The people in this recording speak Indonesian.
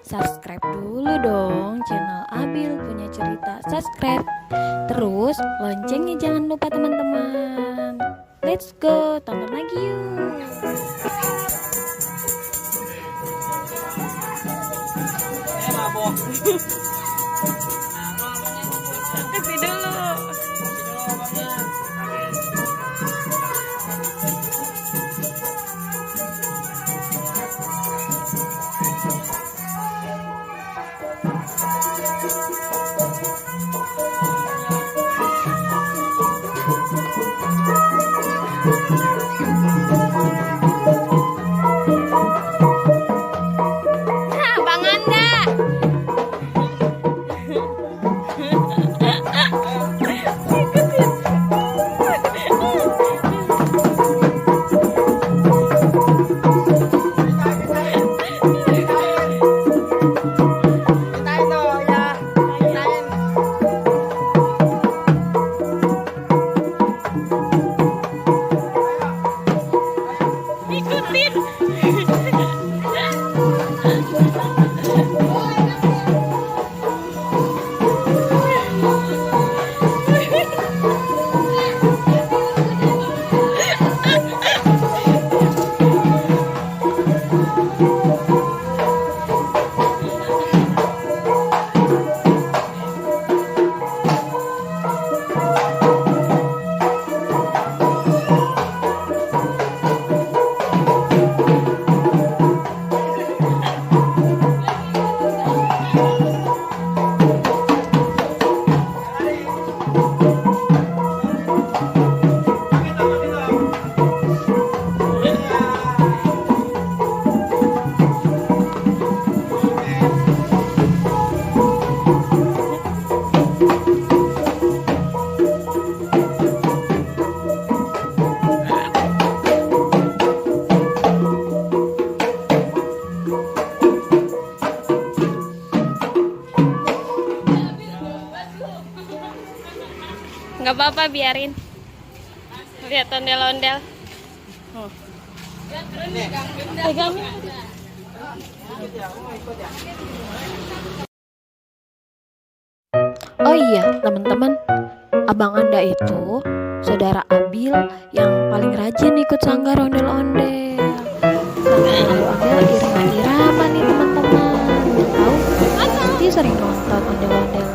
subscribe dulu dong channel Abil Punya Cerita. Subscribe. Terus loncengnya jangan lupa teman-teman. Let's go, tonton lagi yuk. Mabok. Kasih dulu. Bang Anda. Ikutin. Nggak apa-apa, biarin. Lihat ondel-ondel. Pegangin. Oh iya, teman-teman. Abang Anda itu saudara Abil yang paling rajin ikut sanggar ondel-ondel. Ondel-ondel lagi irama-irama nih teman-teman. Tahu? Pasti sering nonton ondel-ondel.